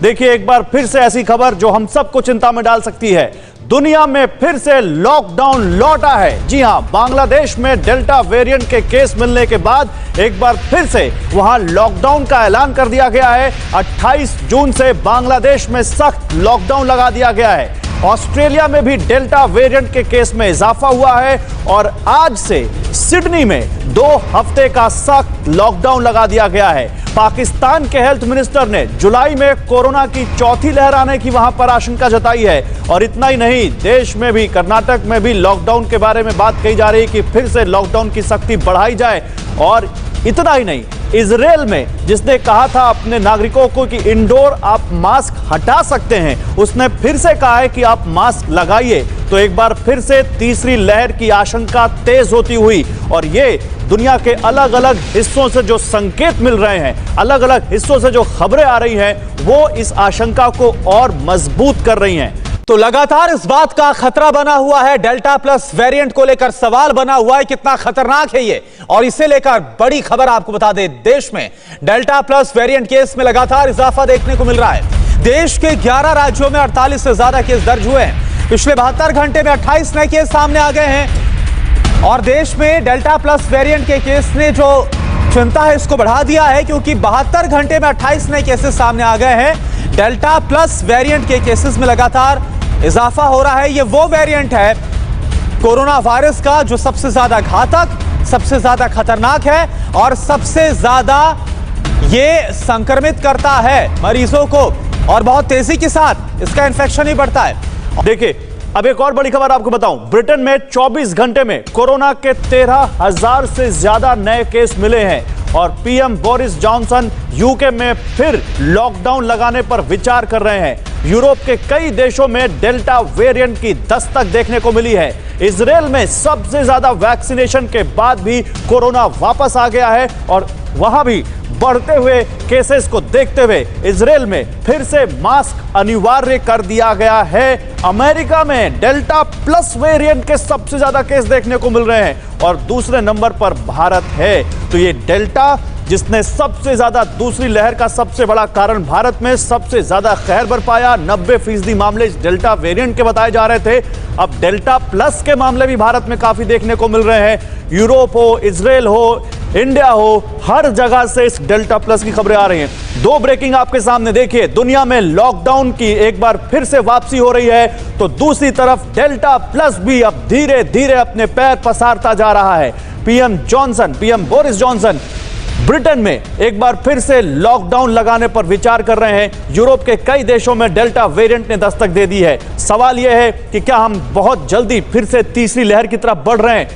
देखिए एक बार फिर से ऐसी खबर जो हम सबको चिंता में डाल सकती है। दुनिया में फिर से लॉकडाउन लौटा है। जी हां, बांग्लादेश में डेल्टा वेरिएंट के केस मिलने के बाद एक बार फिर से वहां लॉकडाउन का ऐलान कर दिया गया है। 28 जून से बांग्लादेश में सख्त लॉकडाउन लगा दिया गया है। ऑस्ट्रेलिया में भी डेल्टा वेरिएंट के केस में इजाफा हुआ है और आज से सिडनी में 2 हफ्ते का सख्त लॉकडाउन लगा दिया गया है। पाकिस्तान के हेल्थ मिनिस्टर ने जुलाई में कोरोना की चौथी लहर आने की वहां पर आशंका जताई है। और इतना ही नहीं, देश में भी, कर्नाटक में भी लॉकडाउन के बारे में बात कही जा रही है कि फिर से लॉकडाउन की सख्ती बढ़ाई जाए। और इतना ही नहीं, इजराइल में जिसने कहा था अपने नागरिकों को कि इंडोर आप मास्क हटा सकते हैं, उसने फिर से कहा है कि आप मास्क लगाइए। तो एक बार फिर से तीसरी लहर की आशंका तेज होती हुई और ये दुनिया के अलग अलग हिस्सों से जो संकेत मिल रहे हैं, अलग अलग हिस्सों से जो खबरें आ रही हैं, वो इस आशंका को और मजबूत कर रही हैं। तो लगातार इस बात का खतरा बना हुआ है, डेल्टा प्लस वेरिएंट को लेकर सवाल बना हुआ है कितना खतरनाक है ये। और इसे लेकर बड़ी खबर आपको बता दें, देश में डेल्टा प्लस वेरिएंट केस में लगातार इजाफा देखने को मिल रहा है। देश के 11 राज्यों में 48 से ज्यादा केस दर्ज हुए हैं। पिछले 72 घंटे में 28 नए केस सामने आ गए हैं और देश में डेल्टा प्लस वेरिएंट के केस ने जो चिंता है इसको बढ़ा दिया है, क्योंकि 72 घंटे में 28 नए केसेस सामने आ गए हैं। डेल्टा प्लस वेरिएंट के केसेस में लगातार इजाफा हो रहा है। ये वो वेरिएंट है कोरोना वायरस का जो सबसे ज्यादा घातक, सबसे ज्यादा खतरनाक है और सबसे ज्यादा ये संक्रमित करता है मरीजों को और बहुत तेजी के साथ इसका इन्फेक्शन ही बढ़ता है। देखिए अब एक और बड़ी खबर आपको बताऊं, ब्रिटेन में 24 घंटे में कोरोना के 13,000 से ज्यादा नए केस मिले हैं और पीएम बोरिस जॉनसन यूके में फिर लॉकडाउन लगाने पर विचार कर रहे हैं। यूरोप के कई देशों में डेल्टा वेरिएंट की दस्तक देखने को मिली है। इजराइल में सबसे ज्यादा वैक्सीनेशन के बाद भी कोरोना वापस आ गया है और वहां भी बढ़ते हुए केसेस को देखते हुए इजराइल में फिर से मास्क अनिवार्य कर दिया गया है। अमेरिका में डेल्टा प्लस वेरिएंट के सबसे ज्यादा केस देखने को मिल रहे हैं और दूसरे नंबर पर भारत है। तो ये डेल्टा जिसने सबसे ज्यादा, दूसरी लहर का सबसे बड़ा कारण भारत में सबसे ज्यादा कहर बरपाया, 90% मामले इस डेल्टा वेरिएंट के बताए जा रहे थे। अब डेल्टा प्लस के मामले भी भारत में काफी देखने को मिल रहे हैं। यूरोप हो, इजराइल हो, इंडिया हो, हर जगह से इस डेल्टा प्लस की खबरें आ रही हैं। 2 ब्रेकिंग आपके सामने देखिए, दुनिया में लॉकडाउन की एक बार फिर से वापसी हो रही है तो दूसरी तरफ डेल्टा प्लस भी अब धीरे धीरे अपने पैर पसारता जा रहा है। पीएम बोरिस जॉनसन ब्रिटेन में एक बार फिर से लॉकडाउन लगाने पर विचार कर रहे हैं। यूरोप के कई देशों में डेल्टा वेरिएंट ने दस्तक दे दी है। सवाल यह है कि क्या हम बहुत जल्दी फिर से तीसरी लहर की तरफ बढ़ रहे हैं।